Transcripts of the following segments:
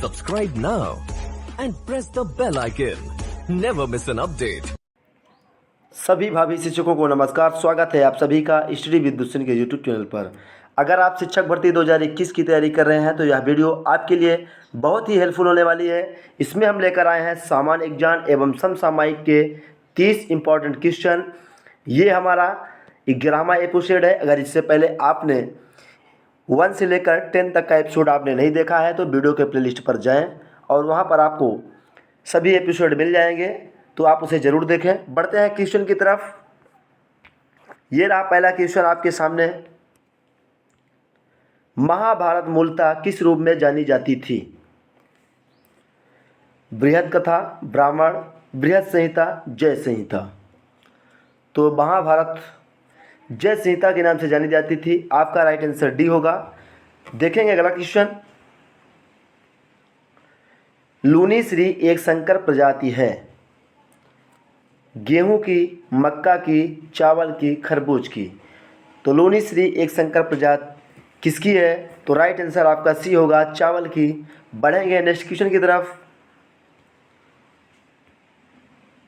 Subscribe now and press the bell icon. Never miss an update. सभी भावी शिक्षकों को नमस्कार। स्वागत है आप सभी का स्टडी विद दुष्यंत के यूट्यूब चैनल पर। अगर आप शिक्षक भर्ती 2021 की तैयारी कर रहे हैं तो यह वीडियो आपके लिए बहुत ही हेल्पफुल होने वाली है। इसमें हम लेकर आए हैं सामान्य ज्ञान एवं समसामयिक के 30 इंपॉर्टेंट क्वेश्चन। ये हमारा 11वां एपिसोड है। अगर इससे पहले आपने 1 से लेकर 10 तक का एपिसोड आपने नहीं देखा है तो वीडियो के प्लेलिस्ट पर जाएं और वहां पर आपको सभी एपिसोड मिल जाएंगे, तो आप उसे ज़रूर देखें। बढ़ते हैं क्वेश्चन की तरफ। ये रहा पहला क्वेश्चन आपके सामने। महाभारत मूलतः किस रूप में जानी जाती थी? बृहद कथा, ब्राह्मण, बृहद संहिता, जय संहिता। तो महाभारत जय संहिता के नाम से जानी जाती थी। आपका राइट आंसर डी होगा। देखेंगे अगला क्वेश्चन। लूनीश्री एक संकर प्रजाति है। गेहूं की, मक्का की, चावल की, खरबूज की। तो लूनीश्री एक संकर प्रजाति किसकी है? तो राइट आंसर आपका सी होगा, चावल की। बढ़ेंगे नेक्स्ट क्वेश्चन की तरफ।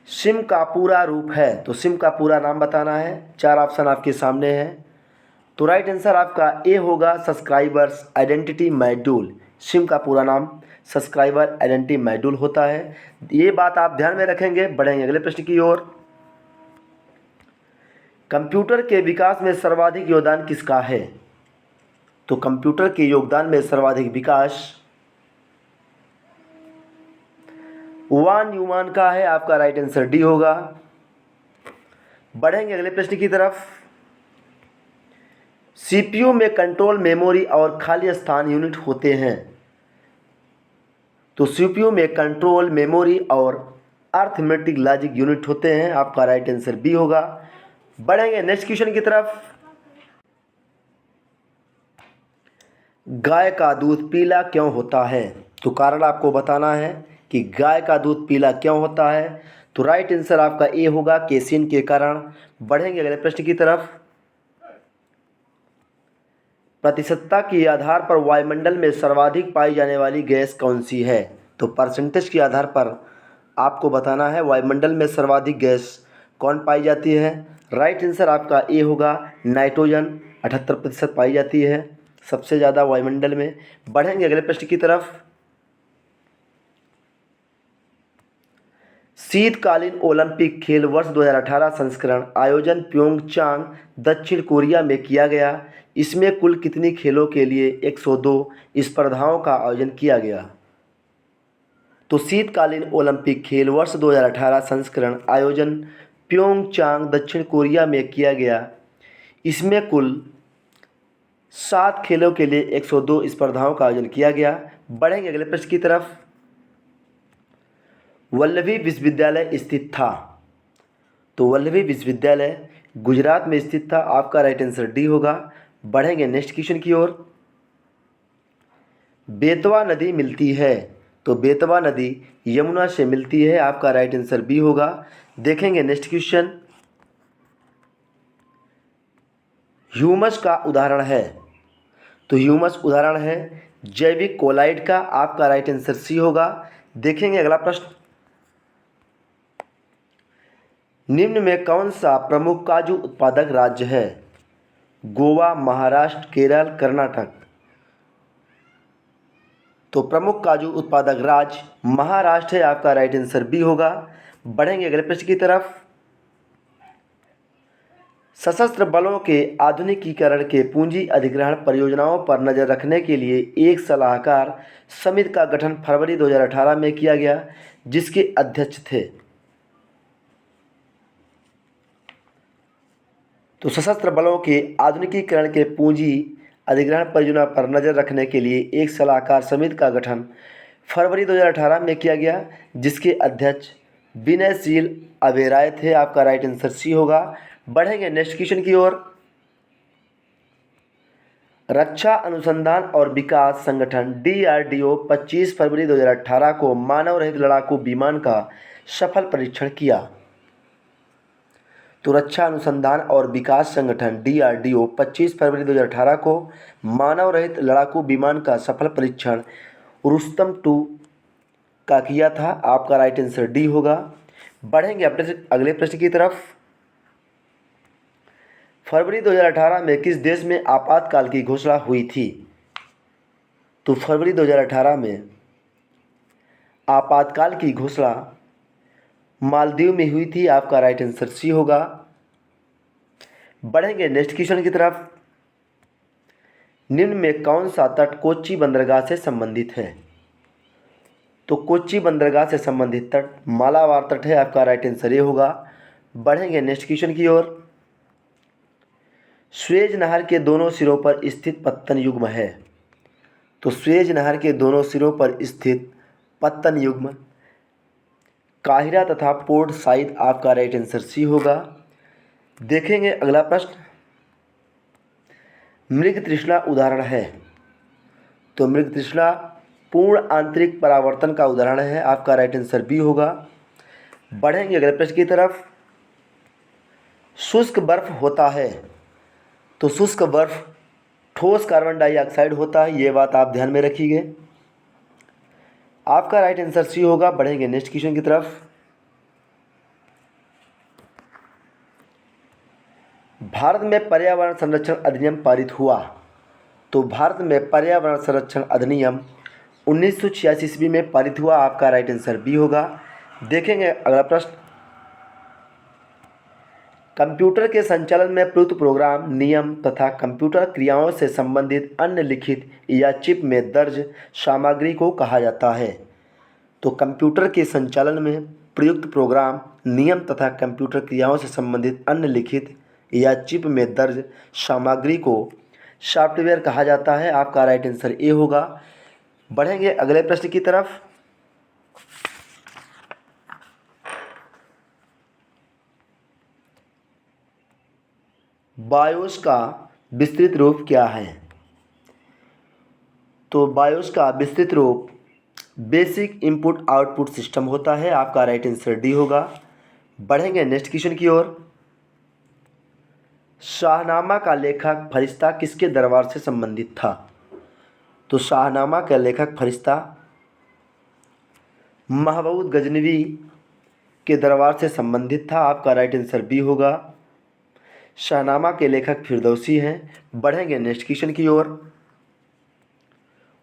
सिम का पूरा रूप है, तो सिम का पूरा नाम बताना है। 4 ऑप्शन आपके सामने हैं। तो राइट आंसर आपका ए होगा, सब्सक्राइबर्स आइडेंटिटी मॉड्यूल। सिम का पूरा नाम सब्सक्राइबर आइडेंटिटी मॉड्यूल होता है। ये बात आप ध्यान में रखेंगे। बढ़ेंगे अगले प्रश्न की ओर। कंप्यूटर के विकास में सर्वाधिक योगदान किसका है? तो कंप्यूटर के योगदान में सर्वाधिक विकास वान न्यूमैन का है। आपका राइट आंसर डी होगा। बढ़ेंगे अगले प्रश्न की तरफ। सीपीयू में कंट्रोल मेमोरी और खाली स्थान यूनिट होते हैं। तो सीपीयू में कंट्रोल मेमोरी और अर्थमेटिक लॉजिक यूनिट होते हैं। आपका राइट आंसर बी होगा। बढ़ेंगे नेक्स्ट क्वेश्चन की तरफ। गाय का दूध पीला क्यों होता है? तो कारण आपको बताना है कि गाय का दूध पीला क्यों होता है। तो राइट आंसर आपका ए होगा, केसिन के कारण। बढ़ेंगे अगले प्रश्न की तरफ। प्रतिशतता के आधार पर वायुमंडल में सर्वाधिक पाई जाने वाली गैस कौन सी है? तो परसेंटेज के आधार पर आपको बताना है वायुमंडल में सर्वाधिक गैस कौन पाई जाती है। राइट आंसर आपका ए होगा, नाइट्रोजन 78% पाई जाती है सबसे ज़्यादा वायुमंडल में। बढ़ेंगे अगले प्रश्न की तरफ। शीतकालीन ओलंपिक खेल वर्ष 2018 संस्करण आयोजन प्योंगचांग दक्षिण कोरिया में किया गया। इसमें कुल कितनी खेलों के लिए 102 स्पर्धाओं का आयोजन किया गया? तो शीतकालीन ओलंपिक खेल वर्ष 2018 संस्करण आयोजन प्योंगचांग दक्षिण कोरिया में किया गया। इसमें कुल 7 खेलों के लिए 102 स्पर्धाओं का आयोजन किया गया। बढ़ेंगे अगले प्रश्न की तरफ। वल्लभी विश्वविद्यालय स्थित था। तो वल्लभी विश्वविद्यालय गुजरात में स्थित था। आपका राइट आंसर डी होगा। बढ़ेंगे नेक्स्ट क्वेश्चन की ओर। बेतवा नदी मिलती है। तो बेतवा नदी यमुना से मिलती है। आपका राइट आंसर बी होगा। देखेंगे नेक्स्ट क्वेश्चन। ह्यूमस का उदाहरण है। तो ह्यूमस उदाहरण है जैविक कोलाइड का। आपका राइट आंसर सी होगा। देखेंगे अगला प्रश्न। निम्न में कौन सा प्रमुख काजू उत्पादक राज्य है? गोवा, महाराष्ट्र, केरल, कर्नाटक। तो प्रमुख काजू उत्पादक राज्य महाराष्ट्र है। आपका राइट आंसर बी होगा। बढ़ेंगे अगले प्रश्न की तरफ। सशस्त्र बलों के आधुनिकीकरण के पूंजी अधिग्रहण परियोजनाओं पर नजर रखने के लिए एक सलाहकार समिति का गठन फरवरी 2018 में किया गया, जिसके अध्यक्ष थे। तो सशस्त्र बलों के आधुनिकीकरण के पूंजी अधिग्रहण परियोजना पर नजर रखने के लिए एक सलाहकार समिति का गठन फरवरी 2018 में किया गया, जिसके अध्यक्ष विनयशील अबेराय थे। आपका राइट आंसर सी होगा। बढ़ेंगे नेक्स्ट क्वेश्चन की ओर। रक्षा अनुसंधान और विकास संगठन DRDO 25 फरवरी 2018 को मानव रहित लड़ाकू विमान का सफल परीक्षण किया। तो रक्षा अनुसंधान और विकास संगठन DRDO 25 फरवरी 2018 को मानव रहित लड़ाकू विमान का सफल परीक्षण रुस्तम 2 का किया था। आपका राइट आंसर डी होगा। बढ़ेंगे अपने अगले प्रश्न की तरफ। फरवरी 2018 में किस देश में आपातकाल की घोषणा हुई थी? तो फरवरी 2018 में आपातकाल की घोषणा मालदीव में हुई थी। आपका राइट आंसर सी होगा। बढ़ेंगे नेक्स्ट क्वेश्चन की तरफ। निम्न में कौन सा तट कोच्चि बंदरगाह से संबंधित है? तो कोच्चि बंदरगाह से संबंधित तट मालाबार तट है। आपका राइट आंसर ये होगा। बढ़ेंगे नेक्स्ट क्वेश्चन की ओर। स्वेज नहर के दोनों सिरों पर स्थित पत्तन युग्म है। तो स्वेज नहर के दोनों सिरों पर स्थित पत्तन युग्म काहिरा तथा पोर्ट साइद। आपका राइट आंसर सी होगा। देखेंगे अगला प्रश्न। मृग तृष्णा उदाहरण है। तो मृग तृष्णा पूर्ण आंतरिक परावर्तन का उदाहरण है। आपका राइट आंसर बी होगा। बढ़ेंगे अगले प्रश्न की तरफ। शुष्क बर्फ होता है। तो शुष्क बर्फ ठोस कार्बन डाइऑक्साइड होता है। ये बात आप ध्यान में रखिए। आपका राइट आंसर सी होगा। बढ़ेंगे नेक्स्ट क्वेश्चन की तरफ। भारत में पर्यावरण संरक्षण अधिनियम पारित हुआ। तो भारत में पर्यावरण संरक्षण अधिनियम 1986 ईस्वी में पारित हुआ। आपका राइट आंसर बी होगा। देखेंगे अगला प्रश्न। कंप्यूटर के संचालन में प्रयुक्त प्रोग्राम, नियम तथा कंप्यूटर क्रियाओं से संबंधित अन्य लिखित या चिप में दर्ज सामग्री को कहा जाता है। तो कंप्यूटर के संचालन में प्रयुक्त प्रोग्राम, नियम तथा कंप्यूटर क्रियाओं से संबंधित अन्य लिखित या चिप में दर्ज सामग्री को सॉफ्टवेयर कहा जाता है। आपका राइट आंसर ए होगा। बढ़ेंगे अगले प्रश्न की तरफ। बायोस का विस्तृत रूप क्या है? तो बायोस का विस्तृत रूप बेसिक इनपुट आउटपुट सिस्टम होता है। आपका राइट आंसर डी होगा। बढ़ेंगे नेक्स्ट क्वेश्चन की ओर। शाहनामा का लेखक फरिश्ता किसके दरबार से संबंधित था? तो शाहनामा का लेखक फरिश्ता महमूद गजनवी के दरबार से संबंधित था। आपका राइट आंसर बी होगा। शाहनामा के लेखक फिरदौसी हैं। बढ़ेंगे नेक्स्ट क्वेश्चन की ओर।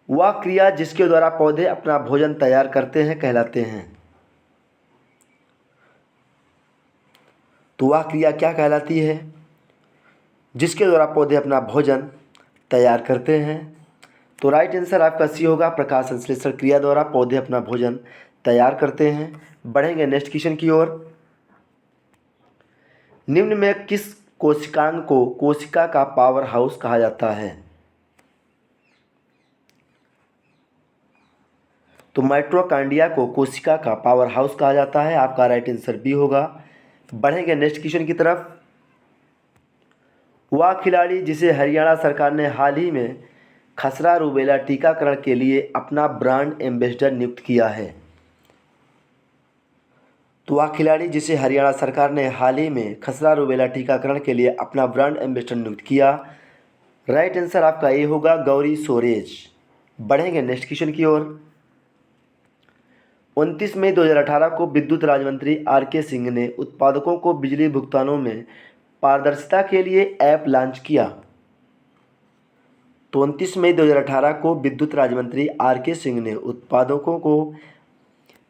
वह क्रिया जिसके द्वारा पौधे अपना भोजन तैयार करते हैं कहलाते हैं। तो वह क्रिया क्या कहलाती है जिसके द्वारा पौधे अपना भोजन तैयार करते हैं? तो राइट आंसर आपका सी होगा। प्रकाश संश्लेषण क्रिया द्वारा पौधे अपना भोजन तैयार करते हैं। बढ़ेंगे नेक्स्ट क्वेश्चन की ओर। निम्न में किस कोशिकांग को कोशिका का पावर हाउस कहा जाता है? तो माइटोकॉन्ड्रिया को कोशिका का पावर हाउस कहा जाता है। आपका राइट आंसर बी होगा। बढ़ेंगे नेक्स्ट क्वेश्चन की तरफ। वह खिलाड़ी जिसे हरियाणा सरकार ने हाल ही में खसरा रूबेला टीकाकरण के लिए अपना ब्रांड एम्बेसडर नियुक्त किया है। तो वह खिलाड़ी जिसे हरियाणा सरकार ने हाल ही में खसरा रूबेला टीकाकरण के लिए अपना ब्रांड एम्बेसडर नियुक्त किया। राइट आंसर आपका ए होगा, गौरी सोरेज। बढ़ेंगे नेक्स्ट क्वेश्चन की ओर। 29 मई 2018 को विद्युत राज्य मंत्री आर.के. सिंह ने उत्पादकों को बिजली भुगतानों में पारदर्शिता के लिए ऐप लॉन्च किया। तो 29 मई 2018 को विद्युत राज्य मंत्री आर.के. सिंह ने उत्पादकों को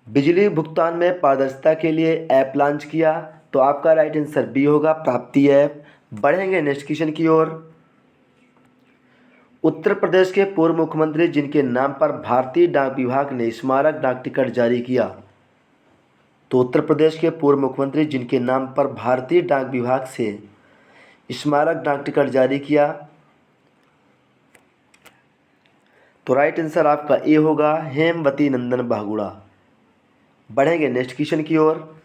बिजली भुगतान में पारदर्शिता के लिए ऐप लॉन्च किया। तो आपका राइट आंसर बी होगा, प्राप्ति ऐप। बढ़ेंगे नेक्स्ट क्वेश्चन की ओर। उत्तर प्रदेश के पूर्व मुख्यमंत्री जिनके नाम पर भारतीय डाक विभाग ने स्मारक डाक टिकट जारी किया। तो उत्तर प्रदेश के पूर्व मुख्यमंत्री जिनके नाम पर भारतीय डाक विभाग से स्मारक डाक टिकट जारी किया। तो राइट आंसर आपका ए होगा, हेमवती नंदन बहुगुणा। बढ़ेंगे नेक्स्ट क्वेश्चन की ओर।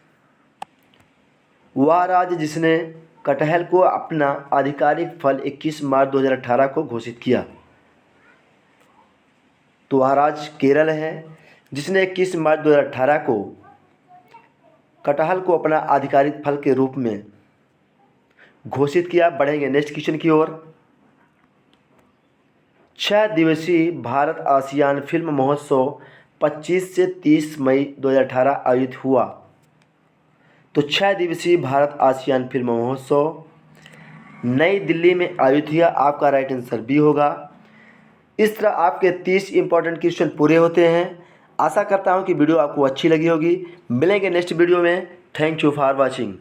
वह राज्य जिसने कटहल को अपना आधिकारिक फल 21 मार्च 2018 को घोषित किया। तो वह राज्य केरल है जिसने 21 मार्च 2018 को कटहल को अपना आधिकारिक फल के रूप में घोषित किया। बढ़ेंगे नेक्स्ट क्वेश्चन की ओर। 6 दिवसीय भारत आसियान फिल्म महोत्सव 25 से 30 मई 2018 आयोजित हुआ। तो 6 दिवसीय भारत आसियान फिल्म महोत्सव नई दिल्ली में आयोजित हुआ। आपका राइट आंसर बी होगा। इस तरह आपके 30 इंपॉर्टेंट क्वेश्चन पूरे होते हैं। आशा करता हूं कि वीडियो आपको अच्छी लगी होगी। मिलेंगे नेक्स्ट वीडियो में। Thank you for watching.